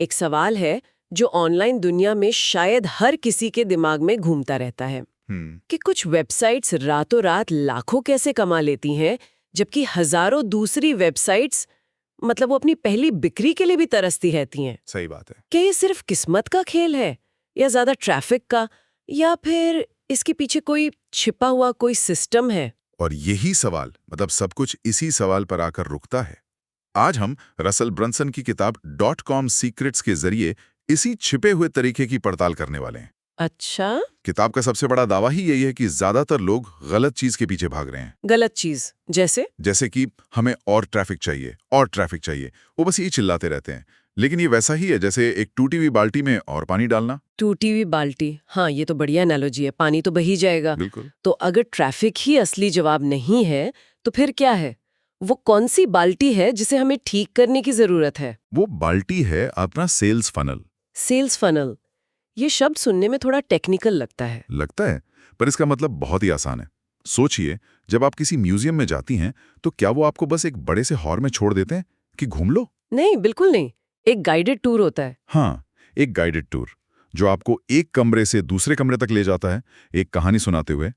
एक सवाल है जो ऑनलाइन दुनिया में शायद हर किसी के दिमाग में घूमता रहता है कि कुछ वेबसाइट्स रातों रात लाखों कैसे कमा लेती हैं, जबकि हजारों दूसरी वेबसाइट्स मतलब वो अपनी पहली बिक्री के लिए भी तरसती रहती हैं। सही बात है। क्या ये सिर्फ किस्मत का खेल है, या ज्यादा ट्रैफिक का, या फिर इसके पीछे कोई छिपा हुआ कोई सिस्टम है? और यही सवाल मतलब सब कुछ इसी सवाल पर आकर रुकता है। आज हम रसल ब्रंसन की किताब .com सीक्रेट्स के जरिए इसी छिपे हुए तरीके की पड़ताल करने वाले हैं। अच्छा, किताब का सबसे बड़ा दावा ही यही है कि ज्यादातर लोग गलत चीज के पीछे भाग रहे हैं। गलत चीज जैसे कि हमें और ट्रैफिक चाहिए और ट्रैफिक चाहिए, वो बस यही चिल्लाते रहते हैं। लेकिन ये वैसा ही है जैसे एक टूटी हुई बाल्टी में और पानी डालना। टूटी हुई बाल्टी, हाँ ये तो बढ़िया एनालॉजी है, पानी तो बही जाएगा। बिल्कुल। तो अगर ट्रैफिक ही असली जवाब नहीं है तो फिर क्या है? वो कौन सी बाल्टी है जिसे हमें ठीक करने की जरूरत है? वो बाल्टी है अपना सेल्स फनल। सेल्स फनल, ये शब्द सुनने में थोड़ा टेक्निकल लगता है, पर इसका मतलब बहुत ही आसान है। सोचिए, जब आप किसी म्यूजियम में जाती हैं तो क्या वो आपको बस एक बड़े से हॉल में छोड़ देते हैं कि घूम लो? नहीं, बिल्कुल नहीं। एक गाइडेड टूर होता है। हाँ, एक गाइडेड टूर जो आपको एक कमरे से दूसरे कमरे तक ले जाता है, एक कहानी सुनाते हुए।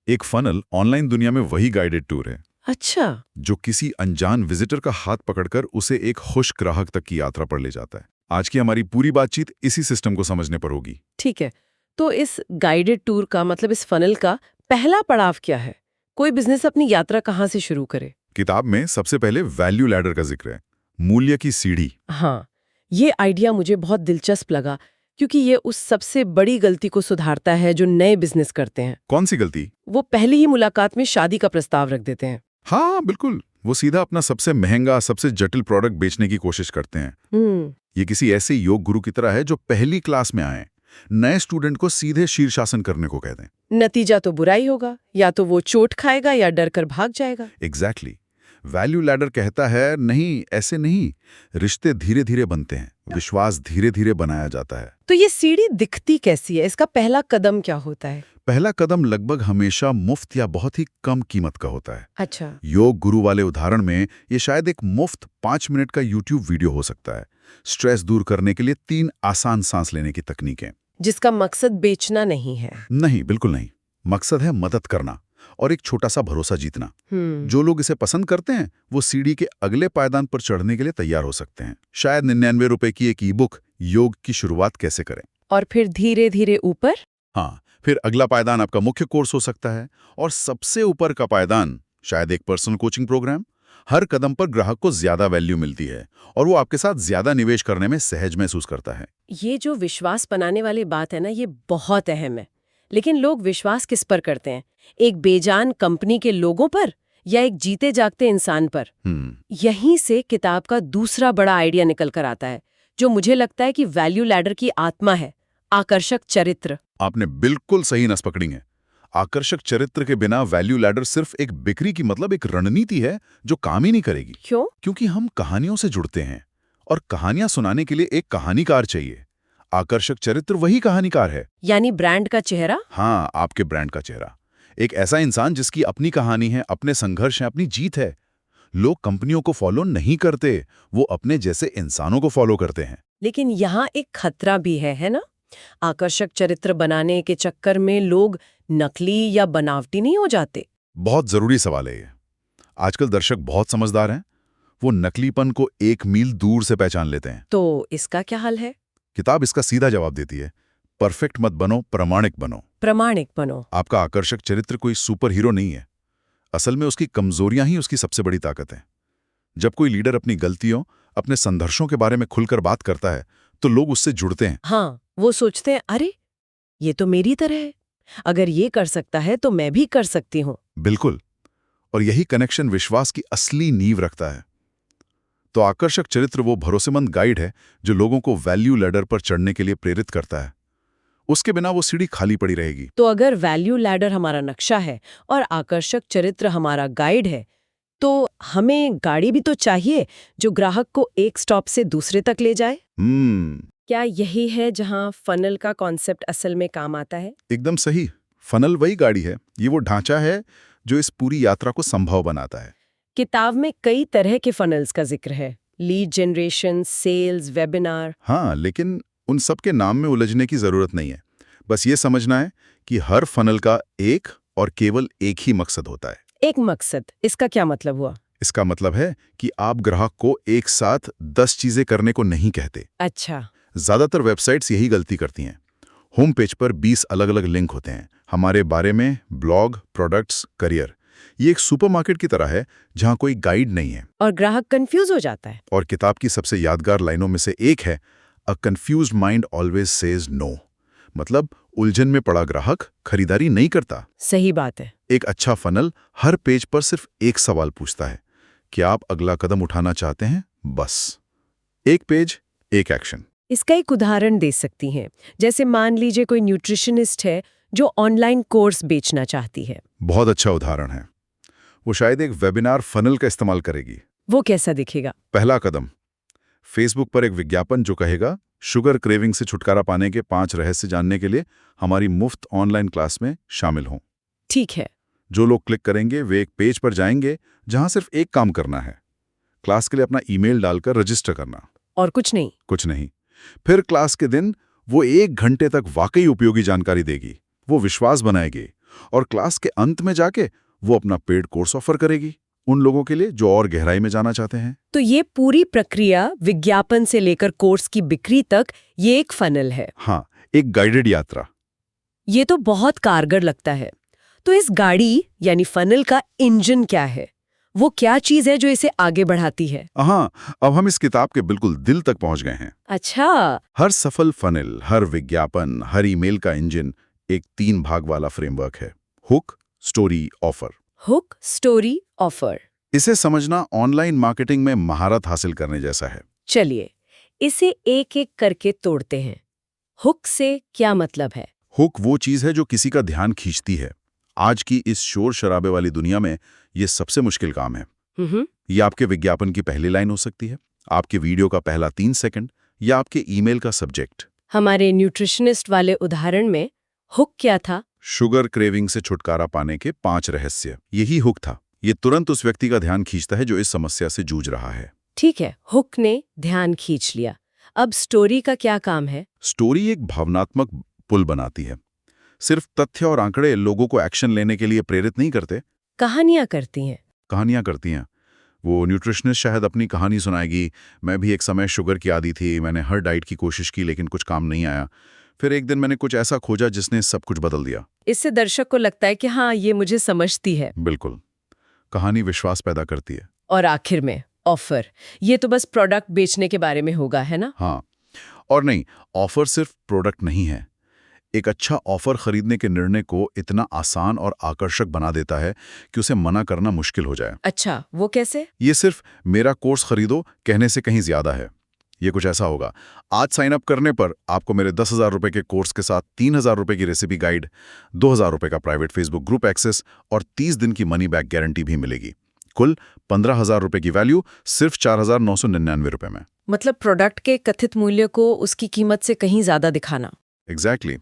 एक फनल ऑनलाइन दुनिया में वही गाइडेड टूर है, अच्छा, जो किसी अनजान विजिटर का हाथ पकड़कर उसे एक खुश ग्राहक तक की यात्रा पर ले जाता है। आज की हमारी पूरी बातचीत इसी सिस्टम को समझने पर होगी। ठीक है। तो इस गाइडेड टूर का मतलब इस फनल का पहला पड़ाव क्या है? कोई बिजनेस अपनी यात्रा कहाँ से शुरू करे? किताब में सबसे पहले वैल्यू लैडर का जिक्र है, मूल्य की सीढ़ी। हाँ, ये आइडिया मुझे बहुत दिलचस्प लगा, क्योंकि ये उस सबसे बड़ी गलती को सुधारता है जो नए बिजनेस करते हैं। कौन सी गलती? वो पहली ही मुलाकात में शादी का प्रस्ताव रख देते हैं। हाँ बिल्कुल, वो सीधा अपना सबसे महंगा सबसे जटिल प्रोडक्ट बेचने की कोशिश करते हैं। ये किसी ऐसे योग गुरु की तरह है जो पहली क्लास में आए, नए स्टूडेंट को सीधे शीर्षासन करने को कहते हैं। नतीजा तो बुरा ही होगा, या तो वो चोट खाएगा या डर कर भाग जाएगा। एग्जैक्टली। वैल्यू लैडर कहता है नहीं, ऐसे नहीं, रिश्ते धीरे धीरे बनते हैं, विश्वास धीरे धीरे बनाया जाता है। तो ये सीढ़ी दिखती कैसी है? इसका पहला कदम क्या होता है? पहला कदम लगभग हमेशा मुफ्त या बहुत ही कम कीमत का होता है। अच्छा, योग गुरु वाले उदाहरण में ये शायद एक मुफ्त 5 मिनट का यूट्यूब वीडियो हो सकता है। स्ट्रेस दूर करने के लिए 3 आसान सांस लेने की तकनीकें। जिसका मकसद बेचना नहीं है। नहीं, बिल्कुल नहीं। मकसद है मदद करना और एक छोटा सा भरोसा जीतना। जो लोग इसे पसंद करते हैं वो सीढ़ी के अगले पायदान पर चढ़ने के लिए तैयार हो सकते हैं। शायद 99 रुपए की एक ई-बुक, योग की शुरुआत कैसे करें। और फिर धीरे धीरे ऊपर। हाँ, फिर अगला पायदान आपका मुख्य कोर्स हो सकता है, और सबसे ऊपर का पायदान शायद एक पर्सनल कोचिंग प्रोग्राम। हर कदम पर ग्राहक को ज्यादा वैल्यू मिलती है और वो आपके साथ ज्यादा निवेश करने में सहज महसूस करता है। ये जो विश्वास बनाने वाली बात है ना, ये बहुत अहम है। लेकिन लोग विश्वास किस पर करते हैं? एक बेजान कंपनी के लोगों पर, या एक जीते जागते इंसान पर? यहीं से किताब का दूसरा बड़ा आइडिया निकल कर आता है, जो मुझे लगता है कि वैल्यू लैडर की आत्मा है, आकर्षक चरित्र। आपने बिल्कुल सही नस पकड़ी है। आकर्षक चरित्र के बिना वैल्यू लैडर सिर्फ एक बिक्री की मतलब एक रणनीति है जो काम ही नहीं करेगी। क्यों? क्योंकि हम कहानियों से जुड़ते हैं और कहानियां सुनाने के लिए एक कहानीकार चाहिए। आकर्षक चरित्र वही कहानीकार है। यानी ब्रांड का चेहरा? हाँ, आपके ब्रांड का चेहरा। एक ऐसा इंसान जिसकी अपनी कहानी है, अपने संघर्ष है, अपनी जीत है। लोग कंपनियों को फॉलो नहीं करते, वो अपने जैसे इंसानों को फॉलो करते हैं। लेकिन यहाँ एक खतरा भी है ना? आकर्षक चरित्र बनाने के चक्कर में लोग नकली या बनावटी नहीं हो जाते? बहुत जरूरी सवाल है ये। आजकल दर्शक बहुत समझदार हैं, वो नकलीपन को 1 मील दूर से पहचान लेते हैं। तो इसका क्या हल है? किताब इसका सीधा जवाब देती है, परफेक्ट मत बनो, प्रामाणिक बनो। प्रामाणिक बनो। आपका आकर्षक चरित्र कोई सुपर हीरो नहीं है। असल में उसकी कमजोरियां ही उसकी सबसे बड़ी ताकत है। जब कोई लीडर अपनी गलतियों, अपने संघर्षों के बारे में खुलकर बात करता है तो लोग उससे जुड़ते हैं। हाँ, वो सोचते हैं, अरे ये तो मेरी तरह है, अगर ये कर सकता है तो मैं भी कर सकती हूँ। बिल्कुल, और यही कनेक्शन विश्वास की असली नींव रखता है। तो आकर्षक चरित्र वो भरोसेमंद गाइड है जो लोगों को वैल्यू लैडर पर चढ़ने के लिए प्रेरित करता है। उसके बिना वो सीढ़ी खाली पड़ी रहेगी। तो अगर वैल्यू लैडर हमारा नक्शा है और आकर्षक चरित्र हमारा गाइड है, तो हमें गाड़ी भी तो चाहिए जो ग्राहक को एक स्टॉप से दूसरे तक ले जाए। क्या यही है जहां फनल का कॉन्सेप्ट असल में काम आता है? एकदम सही। फनल वही गाड़ी है, ये वो ढांचा है जो इस पूरी यात्रा को संभव बनाता है। किताब में कई तरह के फनल्स का जिक्र है। Lead generation, sales, webinar. हाँ, लेकिन उन सब के नाम में उलझने की जरूरत नहीं है। बस ये समझना है कि हर फनल का एक और केवल एक ही मकसद होता है। एक मकसद, इसका क्या मतलब हुआ? इसका मतलब है कि आप ग्राहक को एक साथ 10 चीजें करने को नहीं कहते। अच्छा। ज्यादातर वेबसाइट्स यही गलती करती हैं। होम पेज पर 20 अलग-अलग लिंक होते हैं, हमारे बारे में, ब्लॉग, प्रोडक्ट्स, करियर। ये एक सुपरमार्केट की तरह है जहां कोई गाइड नहीं है। और ग्राहक कंफ्यूज हो जाता है। और किताब की सबसे यादगार लाइनों में से एक है, a confused mind always says no. मतलब उलझन में पड़ा ग्राहक खरीदारी नहीं करता। सही बात है। एक अच्छा फनल हर पेज पर सिर्फ एक सवाल पूछता है, क्या आप अगला कदम उठाना चाहते हैं? बस एक पेज, एक एक्शन। इसका एक उदाहरण दे सकती हैं। जैसे मान लीजिए कोई न्यूट्रिशनिस्ट है जो ऑनलाइन कोर्स बेचना चाहती है। बहुत अच्छा उदाहरण है। वो शायद एक वेबिनार फनल का इस्तेमाल करेगी। वो कैसा दिखेगा? पहला कदम, फेसबुक पर एक विज्ञापन जो कहेगा, शुगर क्रेविंग से छुटकारा पाने के 5 रहस्य जानने के लिए हमारी मुफ्त ऑनलाइन क्लास में शामिल हों। ठीक है। जो लोग क्लिक करेंगे वे एक पेज पर जाएंगे जहां सिर्फ एक काम करना है, क्लास के लिए अपना ईमेल डालकर रजिस्टर करना। और कुछ नहीं? कुछ नहीं। फिर क्लास के दिन वो 1 घंटे तक वाकई उपयोगी जानकारी देगी, वो विश्वास बनाएगी, और क्लास के अंत में जाके वो अपना पेड कोर्स ऑफर करेगी उन लोगों के लिए जो और गहराई में जाना चाहते हैं। तो ये पूरी प्रक्रिया, विज्ञापन से लेकर कोर्स की बिक्री तक, ये एक फनल है। हाँ, एक गाइडेड यात्रा। ये तो बहुत कारगर लगता है। तो इस गाड़ी यानी फनल का इंजन क्या है? वो क्या चीज है जो इसे आगे बढ़ाती है? हाँ, अब हम इस किताब के बिल्कुल दिल तक पहुंच गए हैं। अच्छा। हर सफल फनल, हर विज्ञापन, हर ईमेल का इंजन एक 3 भाग वाला फ्रेमवर्क है। Hook, story, offer. Hook, story, offer. इसे समझना ऑनलाइन मार्केटिंग में महारत हासिल करने जैसा है। चलिए इसे एक एक करके तोड़ते हैं। हुक से क्या मतलब है? हुक वो चीज है जो किसी का ध्यान खींचती है। आज की इस शोर शराबे वाली दुनिया में ये सबसे मुश्किल काम है। ये आपके विज्ञापन की पहली लाइन हो सकती है, आपके वीडियो का पहला 3 सेकंड, या आपके ईमेल का सब्जेक्ट। हमारे न्यूट्रिशनिस्ट वाले उदाहरण में हुक क्या था? शुगर क्रेविंग से छुटकारा पाने के 5 रहस्य, यही हुक था। ये तुरंत उस व्यक्ति का ध्यान खींचता है जो इस समस्या से जूझ रहा है। ठीक है, हुक ने ध्यान खींच लिया। अब स्टोरी का क्या काम है? स्टोरी एक भावनात्मक पुल बनाती है। सिर्फ तथ्य और आंकड़े लोगों को एक्शन लेने के लिए प्रेरित नहीं करते। कहानियां करती हैं। कहानियां करती हैं। वो न्यूट्रिशनिस्ट शायद अपनी कहानी सुनाएगी, मैं भी एक समय शुगर की आदी थी, मैंने हर डाइट की कोशिश की लेकिन कुछ काम नहीं आया। फिर एक दिन मैंने कुछ ऐसा खोजा जिसने सब कुछ बदल दिया। इससे दर्शक को लगता है कि हाँ, ये मुझे समझती है। बिल्कुल। कहानी विश्वास पैदा करती है। और आखिर में ऑफर, ये तो बस प्रोडक्ट बेचने के बारे में होगा, है ना? हाँ, और नहीं, ऑफर सिर्फ प्रोडक्ट नहीं है। एक अच्छा ऑफर खरीदने के निर्णय को इतना आसान और आकर्षक बना देता है कि उसे मना करना मुश्किल हो जाए। अच्छा, वो कैसे? ये सिर्फ मेरा कोर्स खरीदो कहने से कहीं ज्यादा है। ये कुछ ऐसा होगा, आज साइन अप करने पर आपको मेरे 10,000 रुपए के कोर्स के साथ 3,000 रुपए की रेसिपी गाइड, 2,000 रुपए का प्राइवेट फेसबुक ग्रुप एक्सेस और 30 दिन की मनी बैक गारंटी भी मिलेगी। कुल 15,000 रुपए की वैल्यू सिर्फ 4,999 रुपए में। मतलब प्रोडक्ट के कथित मूल्य को उसकी कीमत से कहीं ज्यादा दिखाना। एग्जैक्टली।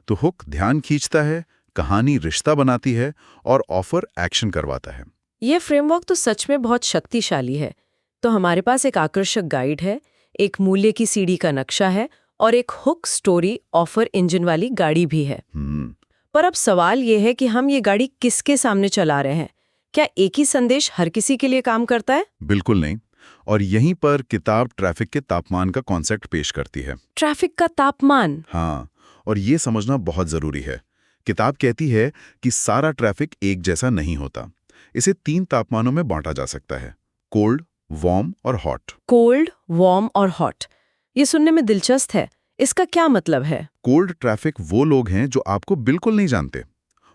तो हुक ध्यान खींचता है, कहानी रिश्ता बनाती है और ऑफर एक्शन करवाता है। ये फ्रेमवर्क तो सच में बहुत शक्तिशाली है। तो हमारे पास एक आकर्षक गाइड है, एक मूल्य की सीढ़ी का नक्शा है और एक हुक, स्टोरी, ऑफर इंजन वाली गाड़ी भी है। पर अब सवाल ये है कि हम ये गाड़ी किसके सामने चला रहे हैं? क्या एक ही संदेश हर किसी के लिए काम करता है? बिल्कुल नहीं। और यहीं पर किताब ट्रैफिक के तापमान का कॉन्सेप्ट पेश करती है। ट्रैफिक का तापमान? हाँ, और ये समझना बहुत जरूरी है। किताब कहती है कि सारा ट्रैफिक एक जैसा नहीं होता। इसे 3 तापमानों में बांटा जा सकता है, कोल्ड, वार्म और हॉट। कोल्ड, वार्म और हॉट, ये सुनने में दिलचस्प है। इसका क्या मतलब है? कोल्ड ट्रैफिक वो लोग हैं जो आपको बिल्कुल नहीं जानते।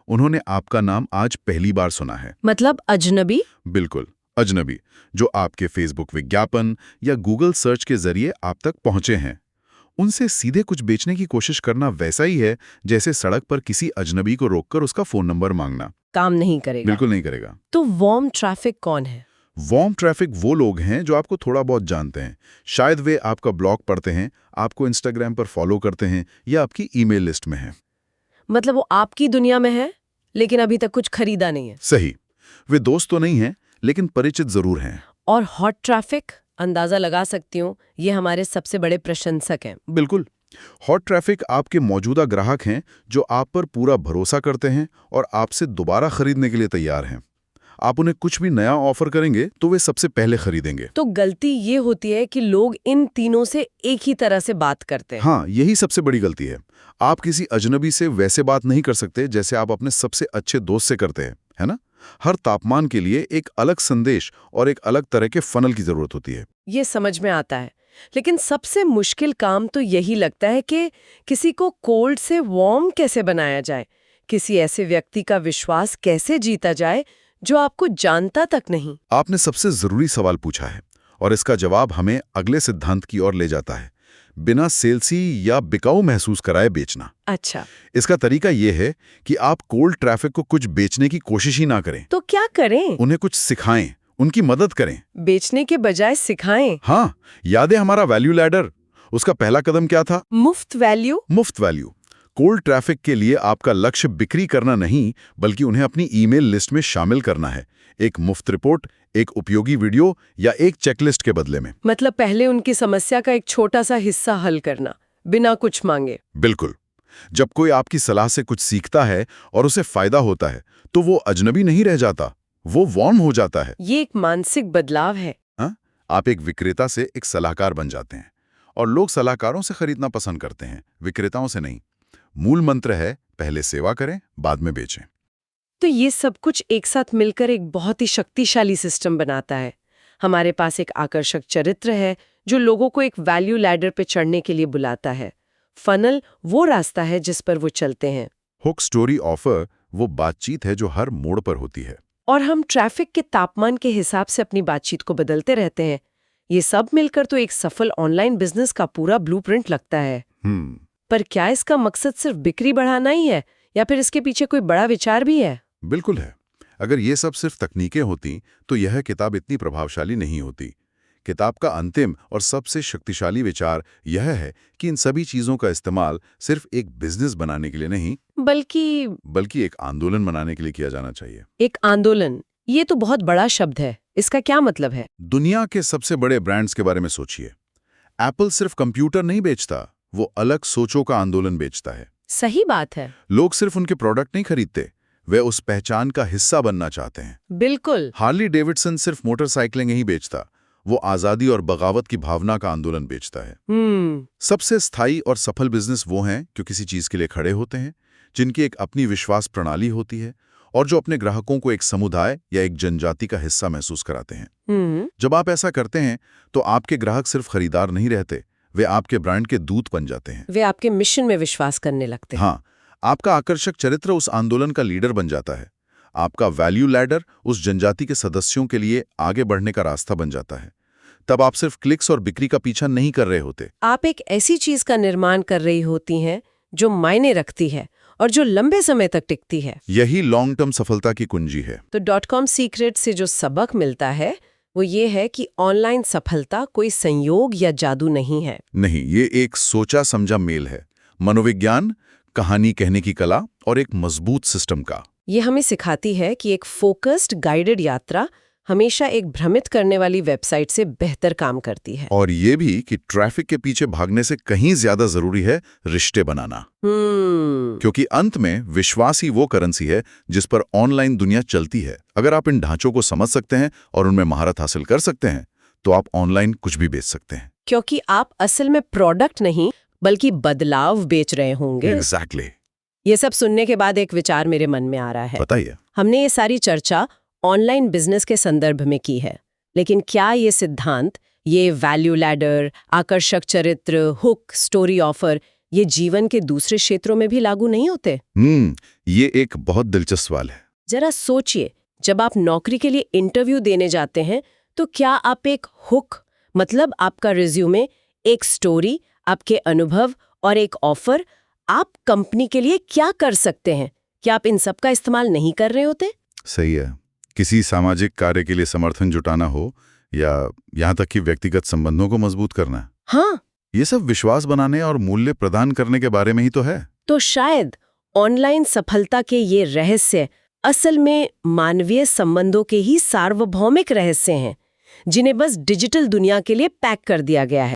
उन्होंने आपका नाम आज पहली बार सुना है। मतलब अजनबी? बिल्कुल, अजनबी, जो आपके फेसबुक विज्ञापन या गूगल सर्च के जरिए आप तक पहुंचे हैं। उनसे सीधे कुछ बेचने की कोशिश करना वैसा ही है जैसे सड़क पर किसी अजनबी को रोककर उसका फोन नंबर मांगना। काम नहीं करेगा। बिल्कुल नहीं करेगा। तो वार्म ट्रैफिक कौन है? वार्म ट्रैफिक वो लोग हैं जो आपको थोड़ा बहुत जानते हैं। शायद वे आपका ब्लॉग पढ़ते हैं, आपको इंस्टाग्राम पर फॉलो करते हैं या आपकी ईमेल लिस्ट में हैं। मतलब वो आपकी दुनिया में है लेकिन अभी तक कुछ खरीदा नहीं है। सही। वे दोस्त तो नहीं हैं लेकिन परिचित जरूर हैं। और हॉट ट्रैफिक, अंदाजा लगा सकती हूँ ये हमारे सबसे बड़े प्रशंसक हैं। बिल्कुल। हॉट ट्रैफिक आपके मौजूदा ग्राहक हैं जो आप पर पूरा भरोसा करते हैं और आपसे दोबारा खरीदने के लिए तैयार हैं। आप उन्हें कुछ भी नया ऑफर करेंगे तो वे सबसे पहले खरीदेंगे। तो गलती ये होती है कि लोग इन तीनों से एक ही तरह से बात करते हैं। हाँ, यही सबसे बड़ी गलती है। आप किसी अजनबी से वैसे बात नहीं कर सकते जैसे आप अपने सबसे अच्छे दोस्त से करते हैं, है ना? हर तापमान के लिए एक अलग संदेश और एक अलग तरह के फनल की जरूरत होती है। ये समझ में आता है, लेकिन सबसे मुश्किल काम तो यही लगता है कि किसी को कोल्ड से वार्म कैसे बनाया जाए, किसी ऐसे व्यक्ति का विश्वास कैसे जीता जाए जो आपको जानता तक नहीं। आपने सबसे जरूरी सवाल पूछा है और इसका जवाब हमें अगले सिद्धांत की ओर ले जाता है। बिना सेल्सी या बिकाऊ महसूस कराए बेचना। अच्छा, इसका तरीका यह है कि आप कोल्ड ट्रैफिक को कुछ बेचने की कोशिश ही ना करें। तो क्या करें? उन्हें कुछ सिखाएं, उनकी मदद करें। बेचने के बजाय सिखाएं। हाँ, याद है हमारा वैल्यू लैडर? उसका पहला कदम क्या था? मुफ्त वैल्यू। मुफ्त वैल्यू। कोल्ड ट्रैफिक के लिए आपका लक्ष्य बिक्री करना नहीं, बल्कि उन्हें अपनी ईमेल लिस्ट में शामिल करना है। एक मुफ्त रिपोर्ट, एक उपयोगी वीडियो या एक चेकलिस्ट के बदले में। मतलब पहले उनकी समस्या का एक छोटा सा हिस्सा हल करना, बिना कुछ मांगे। बिल्कुल। जब कोई आपकी सलाह से कुछ सीखता है और उसे फायदा होता है, तो वो अजनबी नहीं रह जाता, वो वार्म हो जाता है। ये एक मानसिक बदलाव है। हा? आप एक विक्रेता से एक सलाहकार बन जाते हैं और लोग सलाहकारों से खरीदना पसंद करते हैं, विक्रेताओं से नहीं। मूल मंत्र है, पहले सेवा करें, बाद में बेचें। तो ये सब कुछ एक साथ मिलकर एक बहुत ही शक्तिशाली सिस्टम बनाता है। हमारे पास एक आकर्षक चरित्र है जो लोगों को एक वैल्यू लैडर पे चढ़ने के लिए बुलाता है। फनल वो रास्ता है जिस पर वो चलते हैं। हुक, स्टोरी, ऑफर वो बातचीत है जो हर मोड़ पर होती है। और हम ट्रैफिक के तापमान के हिसाब से अपनी बातचीत को बदलते रहते हैं। ये सब मिलकर तो एक सफल ऑनलाइन बिजनेस का पूरा ब्लूप्रिंट लगता है। पर क्या इसका मकसद सिर्फ बिक्री बढ़ाना ही है या फिर इसके पीछे कोई बड़ा विचार भी है? बिल्कुल है। अगर ये सब सिर्फ तकनीकें होती तो यह किताब इतनी प्रभावशाली नहीं होती। किताब का अंतिम और सबसे शक्तिशाली विचार यह है कि इन सभी चीजों का इस्तेमाल सिर्फ एक बिजनेस बनाने के लिए नहीं, बल्कि एक आंदोलन बनाने के लिए किया जाना चाहिए। एक आंदोलन, ये तो बहुत बड़ा शब्द है। इसका क्या मतलब है? दुनिया के सबसे बड़े ब्रांड्स के बारे में सोचिए। एप्पल सिर्फ कंप्यूटर नहीं बेचता, वो अलग सोचों का आंदोलन बेचता है। सही बात है। लोग सिर्फ उनके प्रोडक्ट नहीं खरीदते, वे उस पहचान का हिस्सा बनना चाहते हैं। बिल्कुल। हार्ली डेविडसन सिर्फ मोटरसाइकिलें नहीं बेचता, वो आजादी और बगावत की भावना का आंदोलन बेचता है। सबसे स्थायी और सफल बिजनेस वो हैं जो किसी चीज के लिए खड़े होते हैं, जिनकी एक अपनी विश्वास प्रणाली होती है और जो अपने ग्राहकों को एक समुदाय या एक जनजाति का हिस्सा महसूस कराते हैं। जब आप ऐसा करते हैं तो आपके ग्राहक सिर्फ खरीदार नहीं रहते, वे आपके ब्रांड के दूत बन जाते हैं। वे आपके मिशन में विश्वास करने लगते हैं। हाँ, आपका आकर्षक चरित्र उस आंदोलन का लीडर बन जाता है। आपका वैल्यू लैडर उस जनजाति के सदस्यों के लिए आगे बढ़ने का रास्ता बन जाता है। तब आप सिर्फ क्लिक्स और बिक्री का पीछा नहीं कर रहे होते। आप एक ऐसी चीज का निर्माण कर रही होती हैं जो मायने रखती है और जो लंबे समय तक टिकती है। यही लॉन्ग टर्म सफलता की कुंजी है। तो .com सीक्रेट से जो सबक मिलता है वो ये है कि ऑनलाइन सफलता कोई संयोग या जादू नहीं है। नहीं, ये एक सोचा समझा मेल है। मनोविज्ञान, कहानी कहने की कला और एक मजबूत सिस्टम का। ये हमें सिखाती है कि एक फोकस्ड गाइडेड यात्रा हमेशा एक भ्रमित करने वाली वेबसाइट से बेहतर काम करती है। और ये भी कि ट्रैफिक के पीछे भागने से कहीं ज्यादा जरूरी है रिश्ते बनाना। क्योंकि अंत में विश्वास ही वो करेंसी है जिस पर ऑनलाइन दुनिया चलती है। अगर आप इन ढांचों को समझ सकते हैं और उनमें महारत हासिल कर सकते हैं तो आप ऑनलाइन कुछ भी बेच सकते हैं। क्योंकि आप असल में प्रोडक्ट नहीं बल्कि बदलाव बेच रहे होंगे। एग्जैक्टली। ये सब सुनने के बाद एक विचार मेरे मन में आ रहा है। बताइए। हमने ये सारी चर्चा ऑनलाइन बिजनेस के संदर्भ में की है, लेकिन क्या ये सिद्धांत, ये वैल्यू लैडर, आकर्षक चरित्र, हुक, स्टोरी, ऑफर, ये जीवन के दूसरे क्षेत्रों में भी लागू नहीं होते? ये एक बहुत दिलचस्प सवाल है। जरा सोचिए, जब आप नौकरी के लिए इंटरव्यू देने जाते हैं तो क्या आप एक हुक, मतलब आपका रिज्यूमे, एक स्टोरी, आपके अनुभव और एक ऑफर, आप कंपनी के लिए क्या कर सकते हैं, क्या आप इन सब का इस्तेमाल नहीं कर रहे होते? सही है। किसी सामाजिक कार्य के लिए समर्थन जुटाना हो या यहाँ तक कि व्यक्तिगत संबंधों को मजबूत करना। हाँ, ये सब विश्वास बनाने और मूल्य प्रदान करने के बारे में ही तो है। तो शायद ऑनलाइन सफलता के ये रहस्य असल में मानवीय संबंधों के ही सार्वभौमिक रहस्य हैं, जिन्हें बस डिजिटल दुनिया के लिए पैक कर दिया गया है।